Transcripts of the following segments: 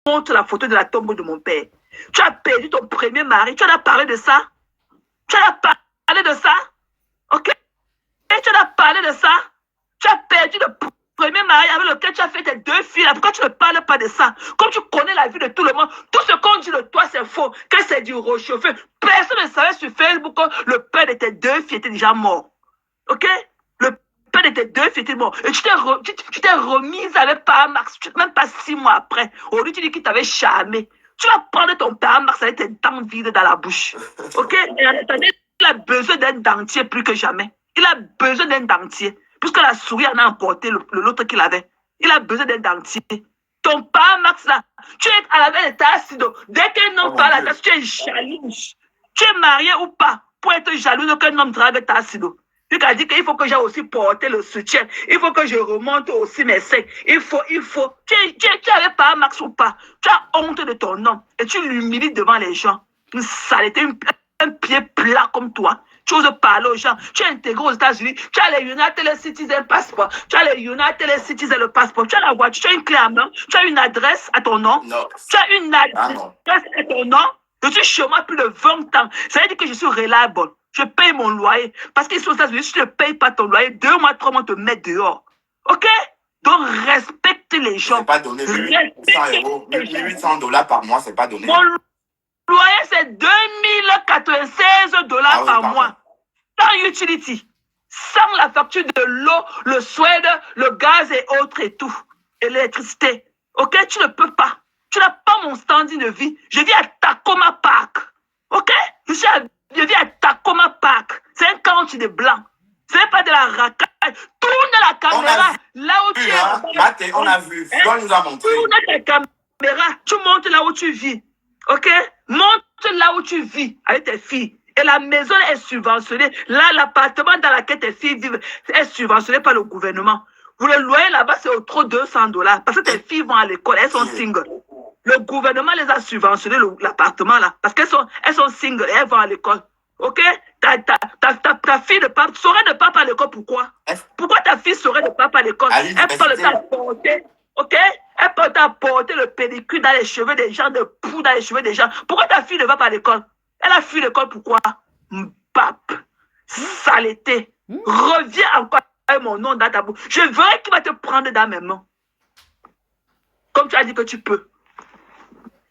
montres la photo de la tombe de mon père. Tu as perdu ton premier mari. Tu en as parlé de ça? Tu en as parlé de ça? Ok? Et tu en as parlé de ça? Tu as perdu le premier mari avec lequel tu as fait tes 2 filles. Là. Pourquoi tu ne parles pas de ça? Comme tu connais la vie de tout le monde, tout ce qu'on dit de toi, c'est faux. Que c'est du réchauffé. Personne ne savait sur Facebook que le père de tes 2 filles était déjà mort. Ok? Le père de tes 2 filles était mort. Et tu t'es remise avec Père Max, même pas 6 mois après. Aujourd'hui, tu dis qu'il t'avait charmé. Tu vas prendre ton Père Max avec tes dents vides dans la bouche. Ok? Et en attendant, il a besoin d'un dentier plus que jamais. Il a besoin d'un dentier. Puisque la souris en a emporté l'autre qu'il avait. Il a besoin d'un dentier. Ton Père Max, là, tu es à la veille de ta acide. Dès qu'un homme parle à ta, tu es jalouse. Tu es marié ou pas pour être jalouse qu'un homme drague ta acide. Il a dit qu'il faut que j'ai aussi porté le soutien. Il faut que je remonte aussi mes seins. Il faut. Tu avais pas Max ou pas? Tu as honte de ton nom. Et tu l'humilies devant les gens. Une saleté, un pied plat comme toi. Tu oses parler aux gens. Tu es intégré aux États-Unis. Tu as les United Citizen Passport. Tu as les United Citizen le passeport. Tu as la voiture. Tu as une clé à main. Tu as une adresse à ton nom. Non. Tu as une adresse à ton nom. Je suis chez moi plus de 20 ans. Ça veut dire que je suis reliable. Je paye mon loyer. Parce qu'ils sont aux États-Unis, si tu ne payes pas ton loyer, 2 mois, 3 mois, te mettent dehors. Ok? Donc, respecte les gens. C'est pas donné. 1800 euros, 1800 $, par mois, c'est pas donné. Mon loyer, c'est 2096 $ par mois. Sans utility. Sans la facture de l'eau, le suède, le gaz et autres et tout. Et l'électricité. Ok? Tu ne peux pas. Tu n'as pas mon standing de vie. Je vis à Tacoma Park. Ok? Je vis à Tacoma Park. C'est un country de blanc. Ce n'est pas de la racaille. Tourne la caméra là où tu es. Maté, on a vu. Toi nous a montré. Tourne ta caméra. Tu montes là où tu vis. Ok? Monte là où tu vis avec tes filles. Et la maison est subventionnée. Là, l'appartement dans lequel tes filles vivent est subventionné par le gouvernement. Vous le loyer là-bas, c'est au trop 200 $ parce que tes filles vont à l'école, elles sont singles. Le gouvernement les a subventionnés l'appartement là parce qu'elles sont singles et elles vont à l'école. Ok? Ta fille ne saurait ne pas à l'école. Pourquoi? Pourquoi ta fille saurait ne pas à l'école? Elle peut le t'apporter. Ok? Elle peut t'apporter le pédicure dans les cheveux des gens, de poux dans les cheveux des gens. Pourquoi ta fille ne va pas à l'école? Elle a fui l'école, pourquoi? Mbap, saleté. Reviens encore avec mon nom dans ta bouche. Je verrai qui va te prendre dans mes mains. Comme tu as dit que tu peux.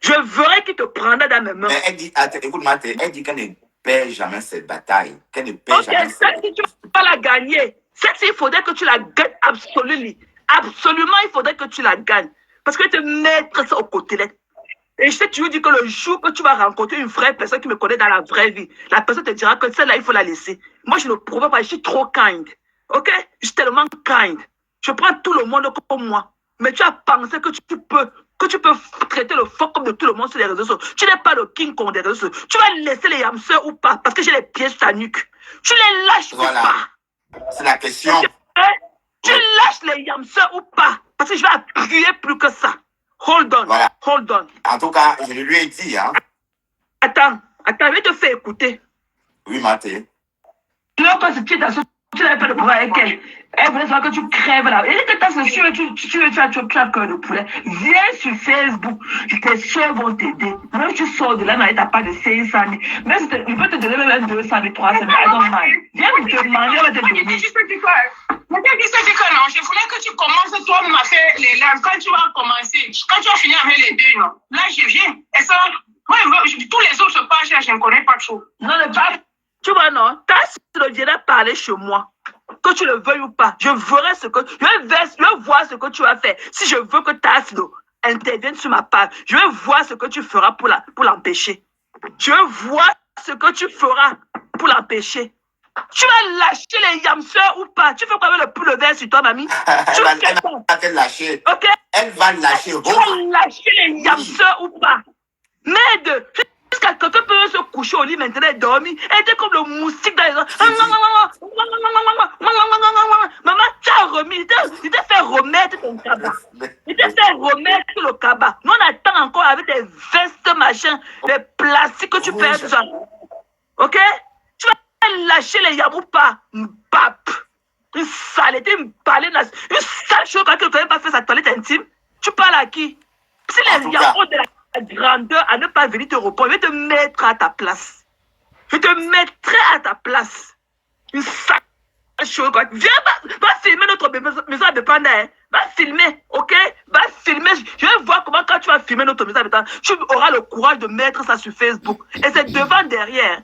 Je verrai qui te prendra dans mes mains. Mais elle dit, écoute Maté, elle dit qu'elle ne perd jamais cette bataille. Qu'elle ne perd jamais cette bataille. Si tu ne peux pas la gagner, il faudrait que tu la gagnes absolument. Absolument, il faudrait que tu la gagnes. Parce que te mettre ça au côté là. Et je t'ai toujours dit que le jour que tu vas rencontrer une vraie personne qui me connaît dans la vraie vie, la personne te dira que celle-là, il faut la laisser. Moi, je ne prouve pas, je suis trop kind. Ok? Je suis tellement kind. Je prends tout le monde comme moi. Mais tu as pensé que tu peux traiter le fuck comme de tout le monde sur les réseaux sociaux. Tu n'es pas le king Kong des réseaux sociaux. Tu vas laisser les hamsters ou pas? Parce que j'ai les pieds sur ta nuque. Tu les lâches ou pas? C'est la question. Tu lâches les hamsters ou pas? Parce que je vais appuyer plus que ça. Hold on, hold on. En tout cas, je lui ai dit, hein. Attends, je vais te faire écouter. Oui, Maté. Lorsque tu es dans ce... Tu n'avais pas de pouvoir avec elle. Elle voulait savoir que tu crèves là. Et que tu as cœur de poulet. Viens sur Facebook. Tes soeurs vont t'aider. Même tu sors de là, mais tu n'as pas de 500 000. Même si je peux te donner même 200 000, 300 000. I don't mind. Viens me demander, on va te donner. Mais tu sais que non, je voulais que tu commences toi-même à faire les larmes. Quand tu vas commencer, quand tu vas finir avec les deux, non. Là, je viens. Et ça, moi, tous les autres pages, là, je ne connais pas trop. Non, le pas. Tu vois, non, ta viendra parler chez moi. Que tu le veuilles ou pas. Je verrai ce que... Je vais voir ce que tu vas faire. Si je veux que ta intervienne sur ma page, je vais voir ce que tu feras pour l'empêcher. Je vais voir ce que tu feras pour l'empêcher. Tu vas lâcher les hamsters ou pas? Tu fais quoi avec le poulet vert sur toi, mamie? Elle va te lâcher. Ok? Elle va lâcher. Tu vas lâcher les hamsters ou pas? Merde! Jusqu'à quelqu'un peut se coucher au lit maintenant et dormir. Elle était comme le moustique dans les oreilles. Maman, tu as remis. Il t'a fait remettre ton cabas. Il t'a fait remettre le cabas. Nous, on attend encore avec des vestes, machin, des plastiques que tu perds, tout ça. Ok? Tu vas lâcher les yabous pas. Mbap. Une saleté, une baleine, une sale chose quand quelqu'un n'a pas fait sa toilette intime. Tu parles à qui? Si les yabous grandeur à ne pas venir te répondre. Je vais te mettre à ta place. Je te mettrai à ta place. Une sale chose. Viens, va filmer notre maison indépendante. Hein. Va filmer, ok? Va filmer. Je vais voir comment quand tu vas filmer notre maison indépendante, tu auras le courage de mettre ça sur Facebook. Et c'est devant, derrière.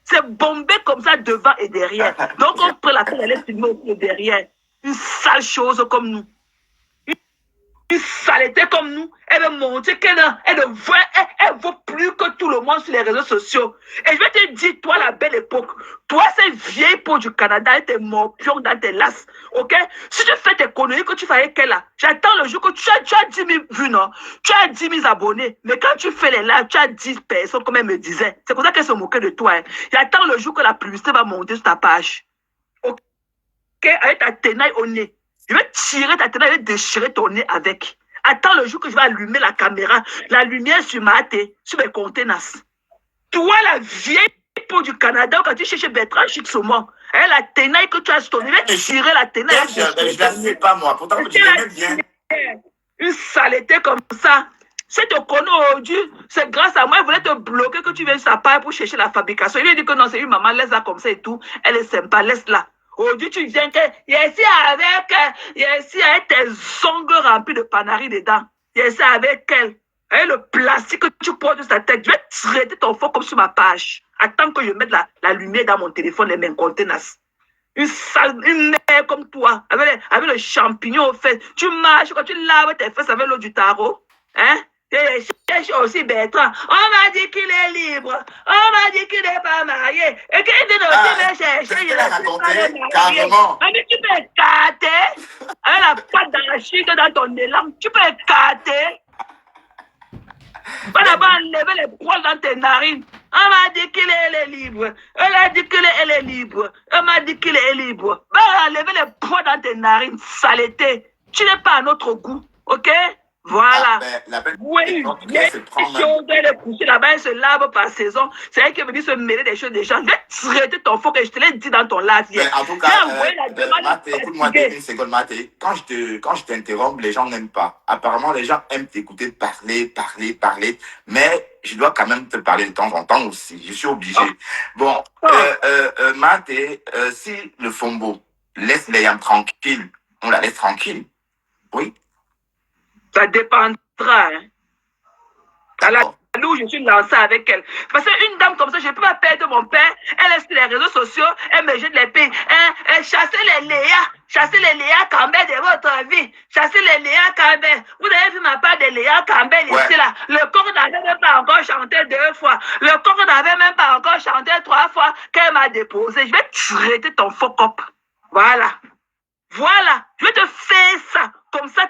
C'est bombé comme ça devant et derrière. Donc on prend la peine d'aller filmer aussi derrière. Une sale chose comme nous. Une saleté comme nous, elle veut montrer qu'elle vaut plus que tout le monde sur les réseaux sociaux. Et je vais te dire, toi, la belle époque, toi, cette vieille peau du Canada, et tes morpions dans tes lasses, ok? Si tu fais tes conneries que tu fais avec elle là, j'attends le jour que tu as 10 000 vues, non? Tu as 10 000 abonnés. Mais quand tu fais les lives, tu as 10 personnes, comme elle me disait. C'est pour ça qu'elle se moquait de toi. Hein. J'attends le jour que la publicité va monter sur ta page. Ok? Avec ta tenaille au nez. Je vais tirer ta tête, je vais déchirer ton nez avec. Attends le jour que je vais allumer la caméra, la lumière sur ma tête, sur mes conteneurs. Toi, la vieille peau du Canada, quand tu cherches Bertrand Chixomon, la tenaille que tu as sur ton nez, je vais tirer la tenaille. Je ne sais pas moi, pourtant je l'aime bien. Une saleté comme ça. Si tu connais aujourd'hui, c'est grâce à moi, il voulait te bloquer que tu viennes sur sa page pour chercher la fabrication. Il lui dit que non, c'est une maman, laisse-la comme ça et tout. Elle est sympa, laisse-la. Aujourd'hui, tu viens que ici avec tes ongles remplis de panaris dedans. Ici avec elle. Avec le plastique que tu portes sur ta tête. Je vais traiter ton fond comme sur ma page. Attends que je mette la lumière dans mon téléphone, les mains conteneurs. Une mère comme toi, avec le champignon au fait. Tu marches quand tu laves tes fesses avec l'eau du tarot. Hein? Et je cherche aussi Bertrand. On m'a dit qu'il est libre. On m'a dit qu'il n'est pas marié. Et qu'il vient aussi me chercher. Il est raconté carrément. Mais tu peux écarter avec la pâte d'arachide dans ton élan. Tu peux écarter. Pas d'abord enlever les poils dans tes narines. On m'a dit qu'il est libre. Elle a dit qu'elle est libre. Elle m'a dit qu'il est libre. Va enlever les poils dans tes narines. Saleté. Tu n'es pas à notre goût. Ok? Voilà. Oui, il y a des choses, elle est couchée là-bas, elle se lave par saison. C'est elle qui est venue se mêler des choses des gens. Je vais traiter ton faux que je te l'ai dit dans ton live hier. En tout cas, écoute-moi 2 secondes, Maté. Quand je t'interromps, les gens n'aiment pas. Apparemment, les gens aiment t'écouter parler. Mais je dois quand même te parler de temps en temps aussi. Je suis obligé. Bon, Maté, si le Fombo laisse les yams tranquilles, on la laisse tranquille. Oui. Ça dépendra. Hein. À la où je suis lancée avec elle. Parce qu'une dame comme ça, je ne peux pas perdre mon père. Elle est sur les réseaux sociaux, elle me jette les pieds. Chassez les Léa Campbell de votre vie. Chassez les Léa Campbell. Vous avez vu ma part de Léa Campbell ici là. Le corps n'avait même pas encore chanté 2 fois. Le corps n'avait même pas encore chanté 3 fois qu'elle m'a déposé. Je vais traiter ton faux cop. Voilà. Je vais te faire ça. Comme ça,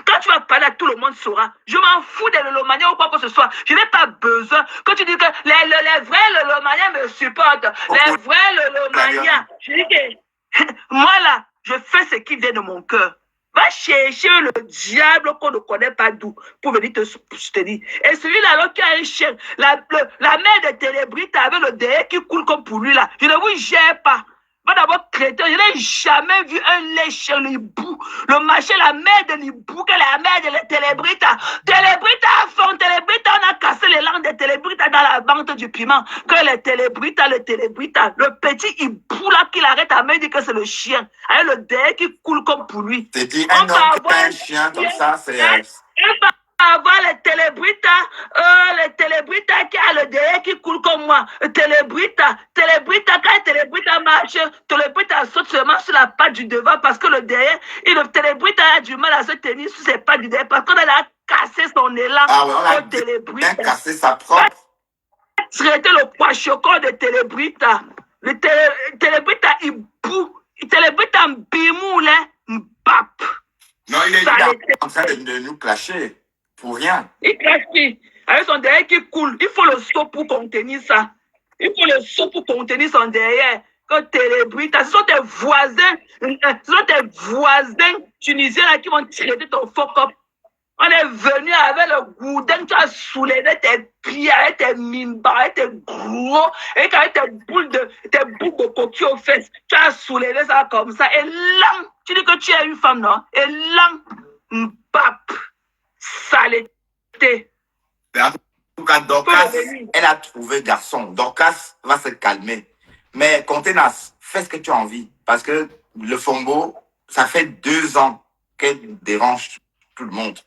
quand tu vas parler à tout le monde saura. Je m'en fous des Lolomaniens ou quoi que ce soit. Je n'ai pas besoin que tu dis que les vrais Lolomaniens me supportent. Les vrais Lolomaniens. Je dis que moi là, je fais ce qui vient de mon cœur. Va chercher le diable qu'on ne connaît pas d'où pour venir te soutenir. Et celui-là, là, qui a un chien, la mère de Télébrite avec le derrière qui coule comme pour lui là. Je ne vous gère pas. Va d'abord traiter. Je n'ai jamais vu un lait chez l'hibou. Le marché, la mère de l'hibou, que la mère de la Télébrita. Télébrita à fond, Télébrita, on a cassé les langues de Télébrita dans la banque du piment. Que le Télébrita, le petit hibou là qui l'arrête à main dit que c'est le chien. Avec le derrière qui coule comme pour lui. C'est dit un homme qui un chien comme ça, c'est... Avoir les Télébrita qui a le derrière qui coule comme moi. Télébrita, quand Télébrita marche, Télébrita saute seulement sur la patte du devant parce que le derrière, Télébrita a du mal à se tenir sur ses pattes du derrière parce qu'on a cassé son élan. Ah ouais, on a cassé sa propre. Traiter le poids chocolat de Télébrita. Le Télébrita, il boue. Télébrita, bimou, là, mbap. Non, il est en train de nous clasher. Pour rien. Il crache avec son derrière qui coule. Il faut le seau pour contenir ça. Il faut le seau pour contenir son derrière. Quand Télébrita, ce sont tes voisins tunisiens là qui vont traiter ton faux cop. On est venu avec le goudin, tu as soulevé tes pieds, avec tes mimbas, avec tes gros, et avec tes boules de coquille aux fesses. Tu as soulevé ça comme ça. Et là, tu dis que tu es une femme, non? Et là, mbap. Saleté. tout cas, Dorcas, elle a trouvé garçon. Dorcas va se calmer. Mais Contenas, fais ce que tu as envie. Parce que le Fombo, ça fait 2 ans qu'elle dérange tout le monde.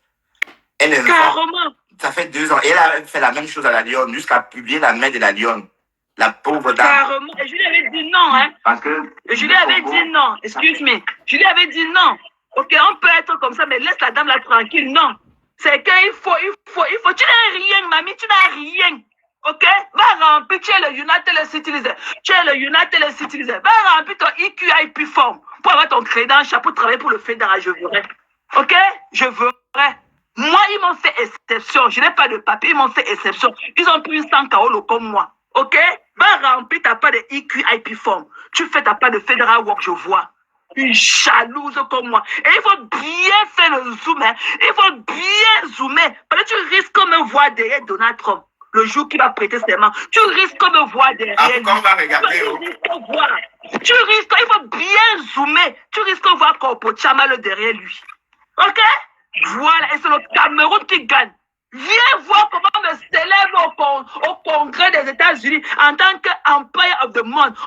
Elle est Carrément. Ça fait 2 ans. Et elle a fait la même chose à la Lyon, jusqu'à publier la main de la Lyon. La pauvre dame. Carrément. Et je lui avais dit non, hein. Parce que je lui avais dit non. Excuse-moi. Je lui avais dit non. Ok, on peut être comme ça, mais laisse la dame là tranquille. Non. C'est qu'il faut. Tu n'as rien, mamie, tu n'as rien. Ok? Va remplir, tu es le United Citizen. Tu es le United Citizen. Va remplir ton EQIP form pour avoir ton crédit pour travailler pour le fédéral. Je voudrais. Ok? Je voudrais. Moi, ils m'ont fait exception. Je n'ai pas de papier, ils m'ont fait exception. Ils ont pris 100 KO comme moi. Ok? Va remplir ta part de EQIP form. Tu fais ta part de fédéral work, je vois. Une jalouse comme moi. Et il faut bien faire le zoom. Hein. Il faut bien zoomer. Parce que tu risques de me voir derrière Donald Trump. Le jour qu'il va prêter serment. Tu risques de me voir derrière. Quand on va regarder. Tu risques, il faut bien zoomer. Tu risques de voir Corpo Chamal derrière lui. Ok? Voilà. Et c'est le Cameroun qui gagne. Viens voir comment me célèbre au Congrès des États-Unis en tant qu'empire of the month.